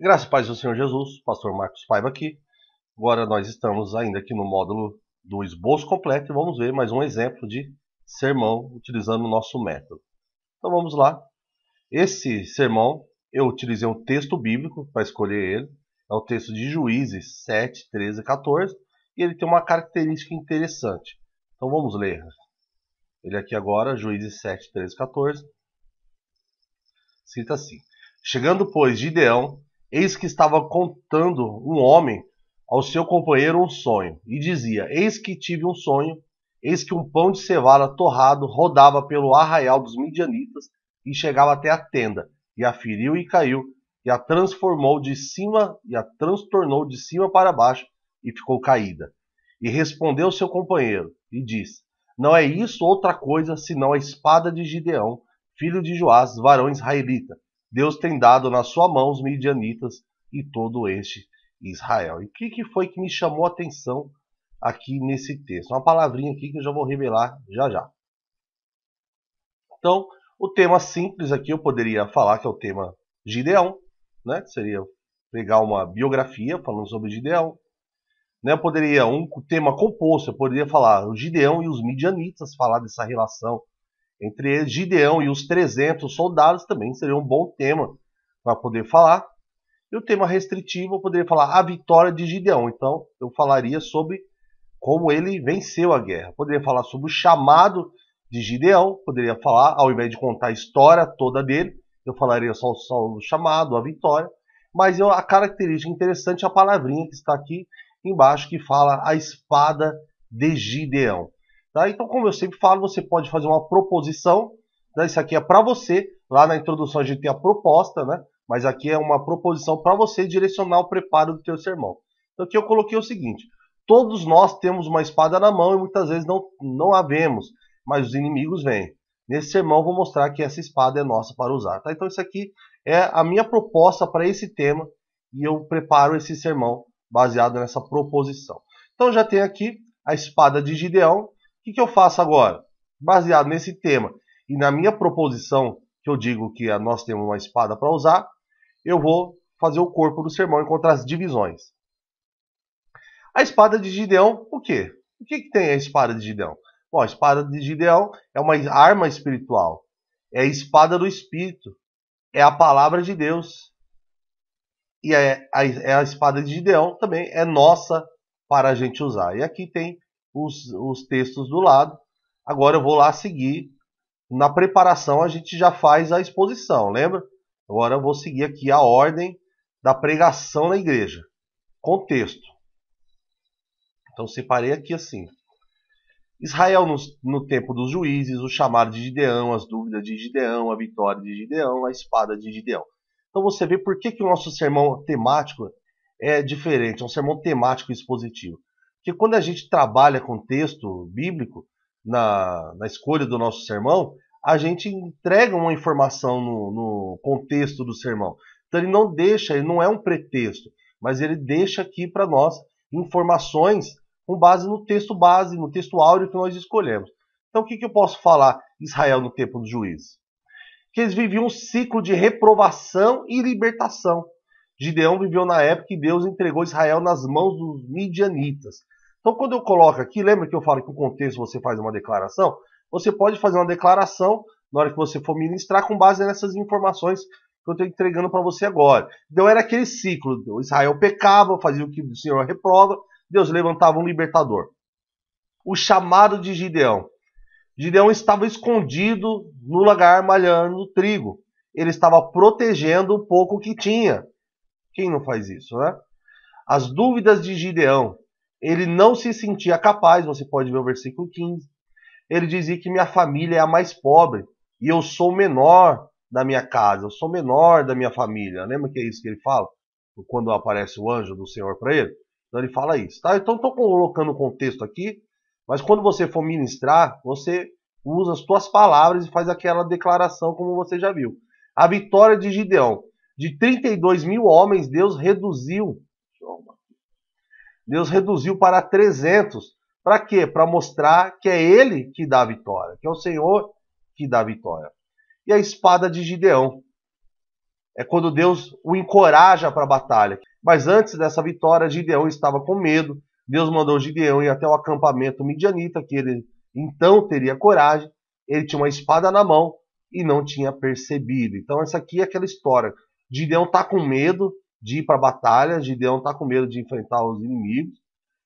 Graças e paz do Senhor Jesus, Pastor Marcos Paiva aqui. Agora nós estamos ainda aqui no módulo do esboço completo e vamos ver mais um exemplo de sermão utilizando o nosso método. Então vamos lá. Esse sermão eu utilizei um texto bíblico para escolher ele. É o texto de Juízes 7, 13 e 14 e ele tem uma característica interessante. Então vamos ler ele aqui agora, Juízes 7, 13 e 14. Cita assim: Chegando, pois, Gideão, eis que estava contando um homem ao seu companheiro um sonho, e dizia: Eis que tive um sonho, eis que um pão de cevada torrado rodava pelo arraial dos midianitas e chegava até a tenda, e a feriu e caiu, e a transformou de cima, e a transtornou de cima para baixo, e ficou caída. E respondeu seu companheiro, e disse: Não é isso outra coisa, senão a espada de Gideão, filho de Joás, varão israelita. Deus tem dado na sua mão os midianitas e todo este Israel. E o que foi que me chamou a atenção aqui nesse texto? Uma palavrinha aqui que eu já vou revelar já já. Então, o tema simples aqui eu poderia falar que é o tema Gideão, né? Seria pegar uma biografia falando sobre Gideão. Né? Eu poderia, um tema composto, eu poderia falar o Gideão e os midianitas, falar dessa relação entre eles. Gideão e os 300 soldados também seria um bom tema para poder falar. E o tema restritivo eu poderia falar a vitória de Gideão. Então eu falaria sobre como ele venceu a guerra. Poderia falar sobre o chamado de Gideão. Poderia falar, ao invés de contar a história toda dele, eu falaria só o chamado, a vitória. Mas a característica interessante é a palavrinha que está aqui embaixo, que fala a espada de Gideão. Tá? Então, como eu sempre falo, você pode fazer uma proposição. Né? Isso aqui é para você. Lá na introdução a gente tem a proposta, né? Mas aqui é uma proposição para você direcionar o preparo do teu sermão. Então aqui eu coloquei o seguinte: todos nós temos uma espada na mão e muitas vezes não a vemos, mas os inimigos vêm. Nesse sermão eu vou mostrar que essa espada é nossa para usar. Tá? Então isso aqui é a minha proposta para esse tema e eu preparo esse sermão baseado nessa proposição. Então já tem aqui a espada de Gideão. O que eu faço agora? Baseado nesse tema e na minha proposição, que eu digo que nós temos uma espada para usar, eu vou fazer o corpo do sermão, encontrar as divisões. A espada de Gideão, o quê? O que tem a espada de Gideão? Bom, a espada de Gideão é uma arma espiritual. É a espada do Espírito. É a palavra de Deus. E a espada de Gideão também é nossa para a gente usar. E aqui tem os textos do lado. Agora eu vou lá seguir. Na preparação a gente já faz a exposição, lembra? Agora eu vou seguir aqui a ordem da pregação na igreja. Contexto. Então separei aqui assim. Israel no tempo dos juízes, o chamado de Gideão, as dúvidas de Gideão, a vitória de Gideão, a espada de Gideão. Então você vê por que o nosso sermão temático é diferente, é um sermão temático e expositivo. Porque quando a gente trabalha com texto bíblico na escolha do nosso sermão, a gente entrega uma informação no contexto do sermão. Então ele não deixa, ele não é um pretexto, mas ele deixa aqui para nós informações com base no texto base, no texto áureo que nós escolhemos. Então o que eu posso falar Israel no tempo dos juízes? Que eles viviam um ciclo de reprovação e libertação. Gideão viveu na época que Deus entregou Israel nas mãos dos midianitas. Então quando eu coloco aqui, lembra que eu falo que o contexto você faz uma declaração? Você pode fazer uma declaração na hora que você for ministrar com base nessas informações que eu estou entregando para você agora. Então era aquele ciclo. Israel pecava, fazia o que o Senhor reprova, Deus levantava um libertador. O chamado de Gideão. Gideão estava escondido no lagar malhando trigo. Ele estava protegendo o pouco que tinha. Quem não faz isso, né? As dúvidas de Gideão. Ele não se sentia capaz, você pode ver o versículo 15. Ele dizia que minha família é a mais pobre e eu sou o menor da minha casa, eu sou o menor da minha família. Lembra que é isso que ele fala? Quando aparece o anjo do Senhor para ele? Então ele fala isso. Tá? Então estou colocando o contexto aqui, mas quando você for ministrar, você usa as suas palavras e faz aquela declaração como você já viu. A vitória de Gideão. De 32 mil homens, Deus reduziu para 300. Para quê? Para mostrar que é Ele que dá a vitória, que é o Senhor que dá a vitória. E a espada de Gideão. É quando Deus o encoraja para a batalha. Mas antes dessa vitória, Gideão estava com medo. Deus mandou Gideão ir até o acampamento midianita, que ele então teria coragem. Ele tinha uma espada na mão e não tinha percebido. Então essa aqui é aquela história. Gideão está com medo de ir para a batalha, Gideão está com medo de enfrentar os inimigos.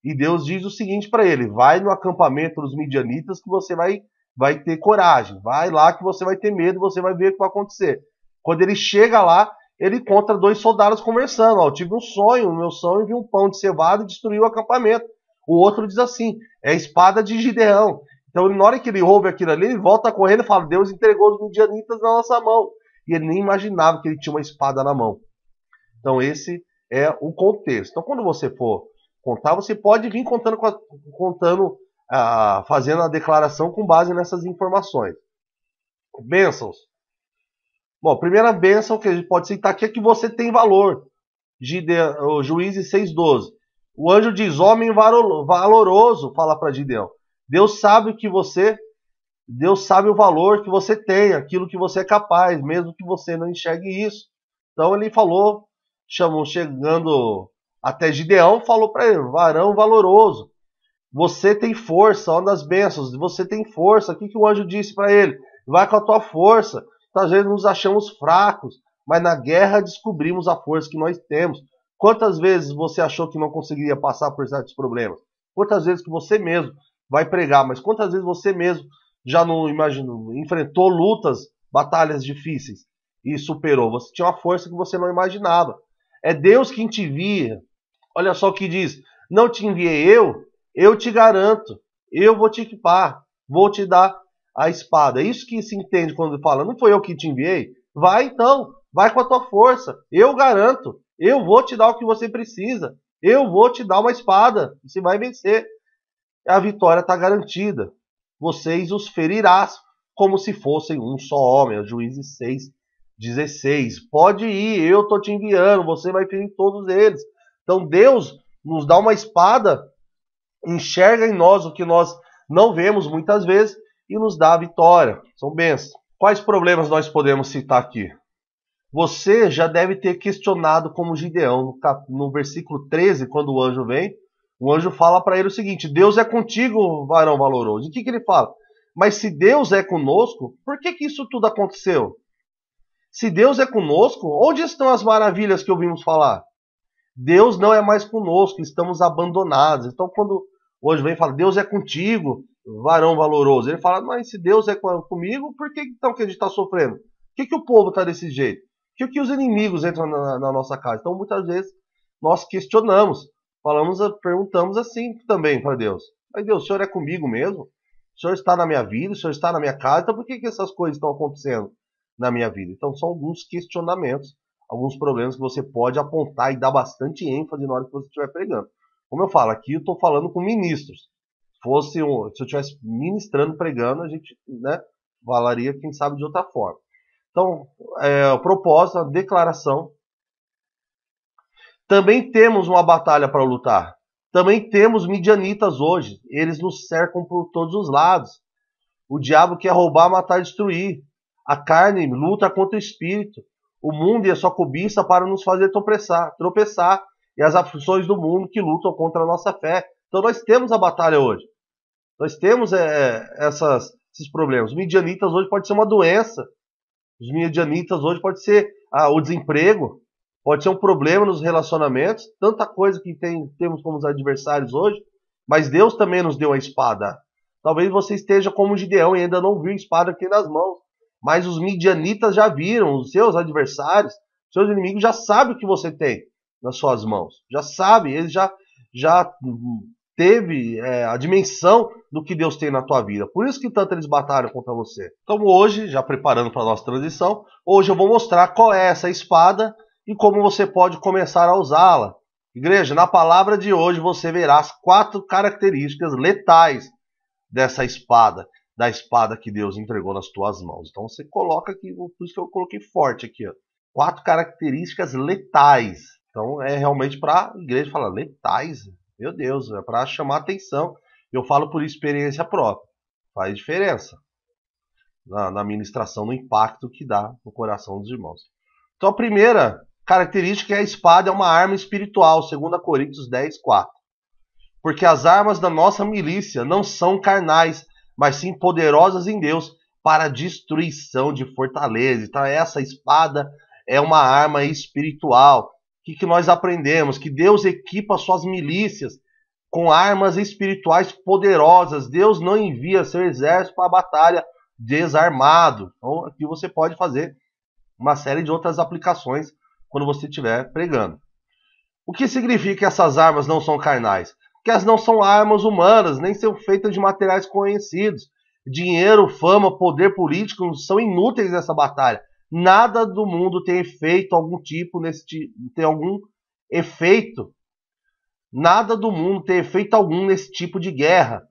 E Deus diz o seguinte para ele: vai no acampamento dos midianitas que você vai ter coragem. Vai lá que você vai ter medo, você vai ver o que vai acontecer. Quando ele chega lá, ele encontra 2 soldados conversando. Ó, eu tive um sonho, no meu sonho vi um pão de cevada e destruiu o acampamento. O outro diz assim: é a espada de Gideão. Então, na hora que ele ouve aquilo ali, ele volta correndo e fala: Deus entregou os midianitas na nossa mão. E ele nem imaginava que ele tinha uma espada na mão. Então, esse é o contexto. Então, quando você for contar, você pode vir fazendo a declaração com base nessas informações. Bênçãos. Bom, a primeira bênção que a gente pode citar aqui é que você tem valor. O Juízes 6,12. O anjo diz: homem valoroso, fala para Gideão. Deus sabe o valor que você tem, aquilo que você é capaz, mesmo que você não enxergue isso. Então ele falou, chegando até Gideão, falou para ele: varão valoroso, você tem força, uma das bênçãos, você tem força. O que o anjo disse para ele? Vai com a tua força. Então, às vezes nos achamos fracos, mas na guerra descobrimos a força que nós temos. Quantas vezes você achou que não conseguiria passar por certos problemas? Quantas vezes que você mesmo vai pregar, mas quantas vezes você mesmo já não enfrentou lutas, batalhas difíceis e superou? Você tinha uma força que você não imaginava. É Deus quem te envia. Olha só o que diz: não te enviei eu te garanto, eu vou te equipar, vou te dar a espada. É isso que se entende quando fala: não foi eu que te enviei? Vai então, vai com a tua força, eu garanto, eu vou te dar o que você precisa, eu vou te dar uma espada, você vai vencer. A vitória está garantida. Vocês os ferirás como se fossem um só homem. Juízes 6,16. Pode ir, eu estou te enviando, você vai ferir todos eles. Então Deus nos dá uma espada, enxerga em nós o que nós não vemos muitas vezes e nos dá a vitória. São bênçãos. Quais problemas nós podemos citar aqui? Você já deve ter questionado como Gideão, no versículo 13, quando o anjo vem, o anjo fala para ele o seguinte: Deus é contigo, varão valoroso. E o que ele fala? Mas se Deus é conosco, por que isso tudo aconteceu? Se Deus é conosco, onde estão as maravilhas que ouvimos falar? Deus não é mais conosco, estamos abandonados. Então, quando o anjo vem e fala: Deus é contigo, varão valoroso, ele fala: mas se Deus é comigo, por que então que a gente está sofrendo? Por que o povo está desse jeito? Por que os inimigos entram na nossa casa? Então, muitas vezes, nós questionamos, perguntamos assim também para Deus: mas Deus, o Senhor é comigo mesmo? O Senhor está na minha vida, o Senhor está na minha casa, então por que essas coisas estão acontecendo na minha vida? Então, são alguns questionamentos, alguns problemas que você pode apontar e dar bastante ênfase na hora que você estiver pregando. Como eu falo, aqui eu estou falando com ministros. Se eu estivesse ministrando, pregando, a gente, falaria, quem sabe, de outra forma. Então, o propósito, a declaração. Também temos uma batalha para lutar. Também temos midianitas hoje. Eles nos cercam por todos os lados. O diabo quer roubar, matar e destruir. A carne luta contra o espírito. O mundo e a sua cobiça para nos fazer tropeçar. E as aflições do mundo que lutam contra a nossa fé. Então nós temos a batalha hoje. Nós temos esses problemas. Os midianitas hoje pode ser uma doença. Os midianitas hoje pode ser o desemprego. Pode ser um problema nos relacionamentos. Tanta coisa que temos como os adversários hoje. Mas Deus também nos deu a espada. Talvez você esteja como Gideão e ainda não viu a espada aqui nas mãos. Mas os midianitas já viram, os seus adversários, seus inimigos já sabem o que você tem nas suas mãos. Já sabe, eles já teve a dimensão do que Deus tem na tua vida. Por isso que tanto eles batalham contra você. Então hoje, já preparando para a nossa transição, hoje eu vou mostrar qual é essa espada e como você pode começar a usá-la. Igreja, na palavra de hoje você verá as 4 características letais dessa espada, da espada que Deus entregou nas tuas mãos. Então você coloca aqui, por isso que eu coloquei forte aqui, ó, 4 características letais. Então é realmente para a igreja falar: letais, meu Deus, é para chamar atenção. Eu falo por experiência própria, faz diferença na ministração, no impacto que dá no coração dos irmãos. Então a primeira característica é a espada é uma arma espiritual, 2 Coríntios 10, 4. Porque as armas da nossa milícia não são carnais, mas sim poderosas em Deus para a destruição de fortalezas. Então essa espada é uma arma espiritual. O que nós aprendemos? Que Deus equipa suas milícias com armas espirituais poderosas. Deus não envia seu exército para a batalha desarmado. Então aqui você pode fazer uma série de outras aplicações quando você estiver pregando. O que significa que essas armas não são carnais? Que elas não são armas humanas, nem são feitas de materiais conhecidos. Dinheiro, fama, poder político são inúteis nessa batalha. Nada do mundo tem efeito algum tipo tem algum efeito. Nada do mundo tem efeito algum nesse tipo de guerra.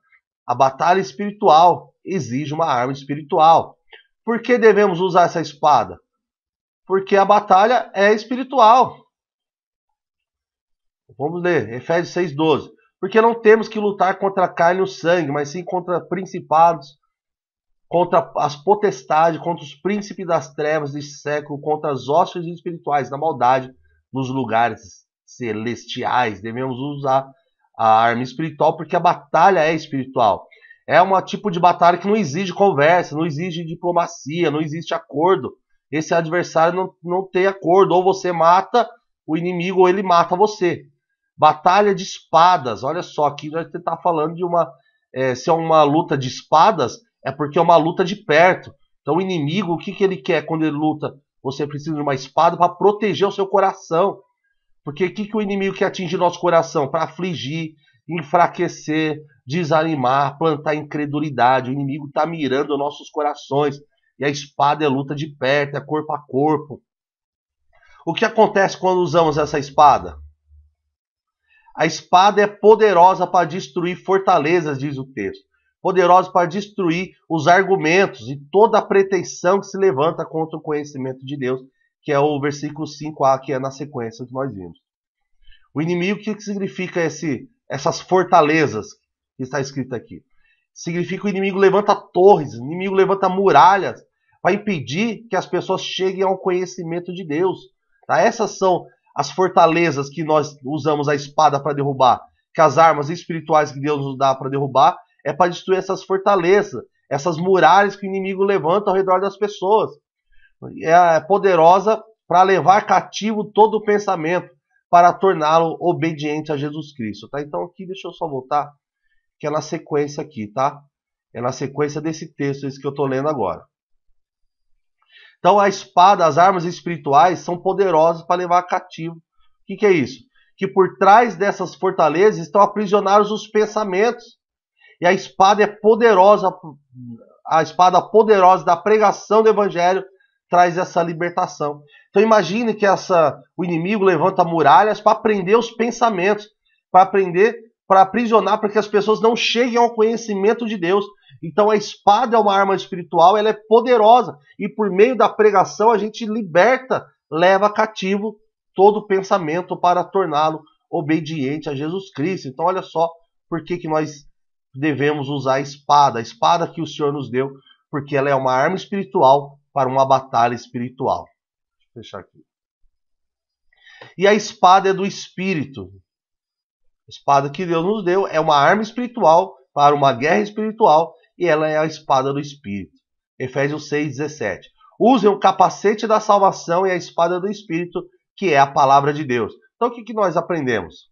A batalha espiritual exige uma arma espiritual. Por que devemos usar essa espada? Porque a batalha é espiritual. Vamos ler, Efésios 6,12. Porque não temos que lutar contra a carne e o sangue, mas sim contra principados, contra as potestades, contra os príncipes das trevas deste século, contra as hostes espirituais da maldade nos lugares celestiais. Devemos usar a arma espiritual porque a batalha é espiritual. É um tipo de batalha que não exige conversa, não exige diplomacia, não existe acordo. Esse adversário não tem acordo. Ou você mata o inimigo ou ele mata você. Batalha de espadas. Olha só, aqui nós estamos falando de uma... se é uma luta de espadas, é porque é uma luta de perto. Então o inimigo, o que ele quer quando ele luta? Você precisa de uma espada para proteger o seu coração. Porque o que o inimigo quer atingir nosso coração? Para afligir, enfraquecer, desanimar, plantar incredulidade. O inimigo está mirando nossos corações. E a espada é luta de perto, é corpo a corpo. O que acontece quando usamos essa espada? A espada é poderosa para destruir fortalezas, diz o texto. Poderosa para destruir os argumentos e toda a pretensão que se levanta contra o conhecimento de Deus, que é o versículo 5a, que é na sequência que nós vimos. O inimigo, o que significa essas fortalezas que está escrito aqui? Significa que o inimigo levanta torres, o inimigo levanta muralhas para impedir que as pessoas cheguem ao conhecimento de Deus. Tá? Essas são as fortalezas que nós usamos a espada para derrubar, que as armas espirituais que Deus nos dá para derrubar é para destruir essas fortalezas, essas muralhas que o inimigo levanta ao redor das pessoas. É poderosa para levar cativo todo o pensamento, para torná-lo obediente a Jesus Cristo. Tá? Então aqui, deixa eu só voltar, que é na sequência aqui, tá? É na sequência desse texto, esse que eu estou lendo agora. Então a espada, as armas espirituais são poderosas para levar cativo. O que é isso? Que por trás dessas fortalezas estão aprisionados os pensamentos. E a espada é poderosa, a espada poderosa da pregação do evangelho traz essa libertação. Então imagine que o inimigo levanta muralhas para prender os pensamentos, para aprisionar, para que as pessoas não cheguem ao conhecimento de Deus. Então a espada é uma arma espiritual, ela é poderosa. E por meio da pregação a gente liberta, leva cativo todo pensamento para torná-lo obediente a Jesus Cristo. Então olha só por que nós devemos usar a espada que o Senhor nos deu, porque ela é uma arma espiritual para uma batalha espiritual. Deixa eu fechar aqui. E a espada é do Espírito. A espada que Deus nos deu é uma arma espiritual para uma guerra espiritual e ela é a espada do Espírito. Efésios 6,17. Usem o capacete da salvação e a espada do Espírito, que é a palavra de Deus. Então o que nós aprendemos?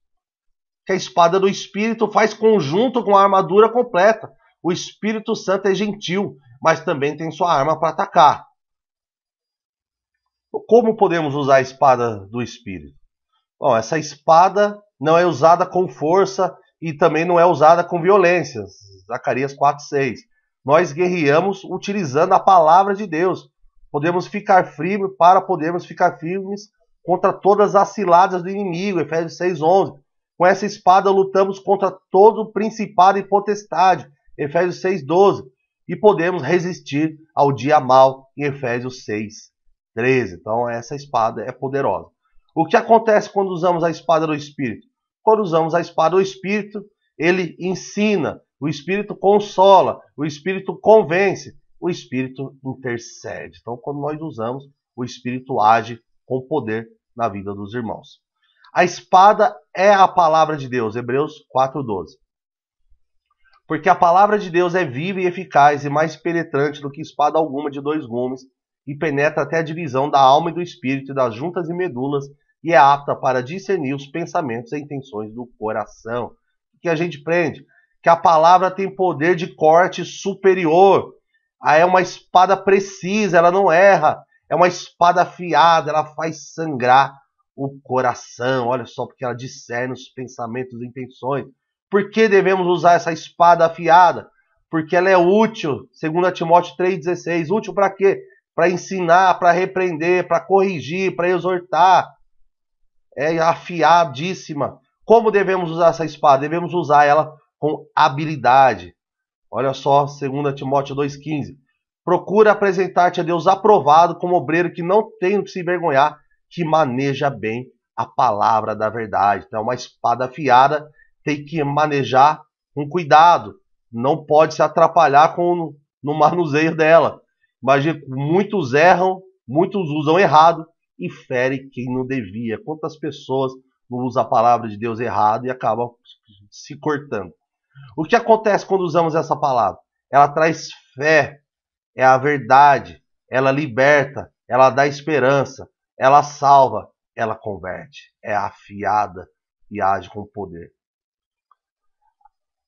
Que a espada do Espírito faz conjunto com a armadura completa. O Espírito Santo é gentil, mas também tem sua arma para atacar. Como podemos usar a espada do Espírito? Bom, essa espada não é usada com força e também não é usada com violência. Zacarias 4,6. Nós guerreamos utilizando a palavra de Deus. Podermos ficar firmes contra todas as ciladas do inimigo. Efésios 6,11. Com essa espada lutamos contra todo principado e potestade. Efésios 6,12. E podemos resistir ao dia mau. Em Efésios 6,13. Então essa espada é poderosa. O que acontece quando usamos a espada do Espírito? Quando usamos a espada do Espírito, ele ensina, o Espírito consola, o Espírito convence, o Espírito intercede. Então, quando nós usamos, o Espírito age com poder na vida dos irmãos. A espada é a palavra de Deus, Hebreus 4:12. Porque a palavra de Deus é viva e eficaz e mais penetrante do que espada alguma de dois gumes, e penetra até a divisão da alma e do espírito e das juntas e medulas, e é apta para discernir os pensamentos e intenções do coração. O que a gente aprende? Que a palavra tem poder de corte superior. É uma espada precisa, ela não erra. É uma espada afiada, ela faz sangrar o coração. Olha só, porque ela discerne os pensamentos e intenções. Por que devemos usar essa espada afiada? Porque ela é útil, segundo Timóteo 3,16. Útil para quê? Para ensinar, para repreender, para corrigir, para exortar. É afiadíssima. Como devemos usar essa espada? Devemos usar ela com habilidade. Olha só, 2 Timóteo 2,15. Procura apresentar-te a Deus aprovado como obreiro que não tem o que se envergonhar, que maneja bem a palavra da verdade. Então, uma espada afiada tem que manejar com cuidado. Não pode se atrapalhar no manuseio dela. Imagina, muitos erram, muitos usam errado e ferem quem não devia. Quantas pessoas não usam a palavra de Deus errado e acabam se cortando? O que acontece quando usamos essa palavra? Ela traz fé, é a verdade, ela liberta, ela dá esperança, ela salva, ela converte, é afiada e age com poder.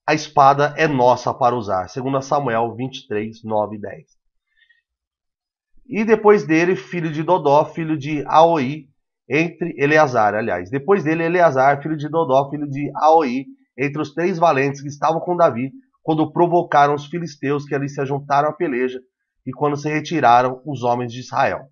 A espada é nossa para usar, segundo Samuel 23, 9 e 10. E depois dele, filho de Dodó, filho de Aoi, entre Eleazar, aliás. Depois dele, Eleazar, filho de Dodó, filho de Aoi, entre os 3 valentes que estavam com Davi, quando provocaram os filisteus que ali se ajuntaram à peleja, e quando se retiraram os homens de Israel.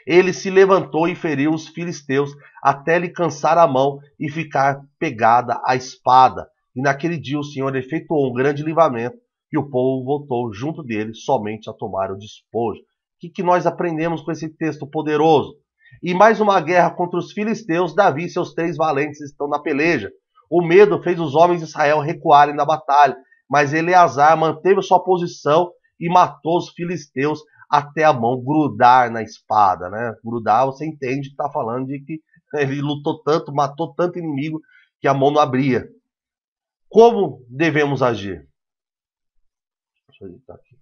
Ele se levantou e feriu os filisteus até lhe cansar a mão e ficar pegada a espada. E naquele dia o Senhor efetuou um grande livramento, e o povo voltou junto dele somente a tomar o despojo. O que nós aprendemos com esse texto poderoso? E mais uma guerra contra os filisteus, Davi e seus 3 valentes estão na peleja. O medo fez os homens de Israel recuarem da batalha, mas Eleazar manteve sua posição e matou os filisteus até a mão grudar na espada, né? Grudar, você entende que está falando de que ele lutou tanto, matou tanto inimigo que a mão não abria. Como devemos agir? Deixa eu editar aqui.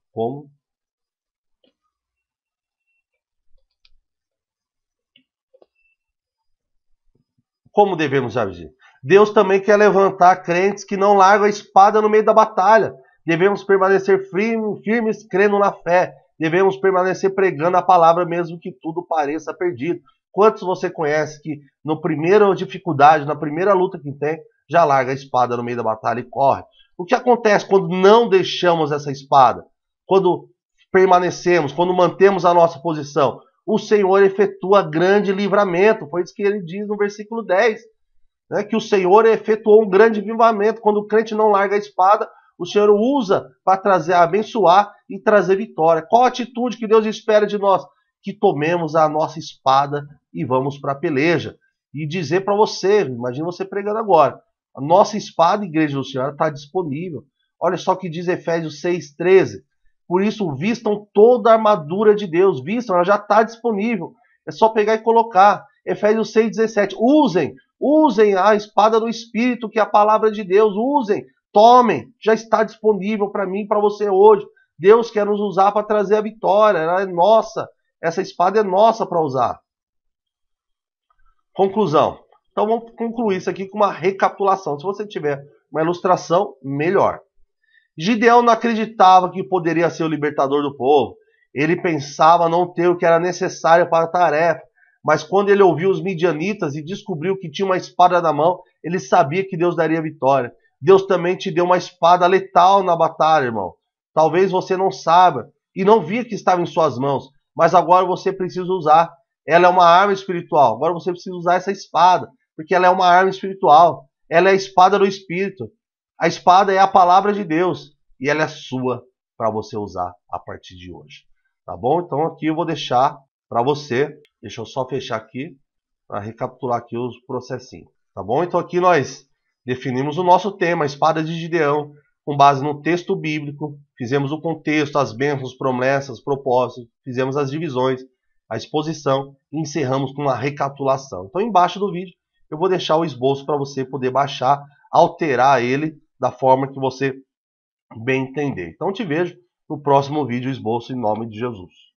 Como devemos agir? Deus também quer levantar crentes que não largam a espada no meio da batalha. Devemos permanecer firmes, crendo na fé. Devemos permanecer pregando a palavra, mesmo que tudo pareça perdido. Quantos você conhece que, na primeira dificuldade, na primeira luta que tem, já larga a espada no meio da batalha e corre? O que acontece quando não deixamos essa espada? Quando permanecemos, quando mantemos a nossa posição? O Senhor efetua grande livramento. Foi isso que ele diz no versículo 10. Né? Que o Senhor efetuou um grande livramento. Quando o crente não larga a espada, o Senhor usa para trazer, abençoar e trazer vitória. Qual a atitude que Deus espera de nós? Que tomemos a nossa espada e vamos para a peleja. E dizer para você, imagina você pregando agora, a nossa espada, igreja do Senhor, está disponível. Olha só o que diz Efésios 6,13. Por isso, vistam toda a armadura de Deus. Vistam, ela já está disponível. É só pegar e colocar. Efésios 6,17. Usem a espada do Espírito, que é a palavra de Deus. Usem, tomem. Já está disponível para mim e para você hoje. Deus quer nos usar para trazer a vitória. Ela é nossa. Essa espada é nossa para usar. Conclusão. Então vamos concluir isso aqui com uma recapitulação. Se você tiver uma ilustração, melhor. Gideão não acreditava que poderia ser o libertador do povo. Ele pensava não ter o que era necessário para a tarefa. Mas quando ele ouviu os midianitas e descobriu que tinha uma espada na mão, ele sabia que Deus daria vitória. Deus também te deu uma espada letal na batalha, irmão. Talvez você não saiba e não via que estava em suas mãos, mas agora você precisa usar. Ela é uma arma espiritual. Agora você precisa usar essa espada, porque ela é uma arma espiritual. Ela é a espada do Espírito. A espada é a palavra de Deus e ela é sua para você usar a partir de hoje. Tá bom? Então aqui eu vou deixar para você. Deixa eu só fechar aqui para recapitular aqui os processinhos. Tá bom? Então aqui nós definimos o nosso tema, a espada de Gideão, com base no texto bíblico. Fizemos o contexto, as bênçãos, promessas, propósitos. Fizemos as divisões. a exposição e encerramos com uma recapitulação. Então, embaixo do vídeo, eu vou deixar o esboço para você poder baixar, alterar ele da forma que você bem entender. Então, te vejo no próximo vídeo esboço em nome de Jesus.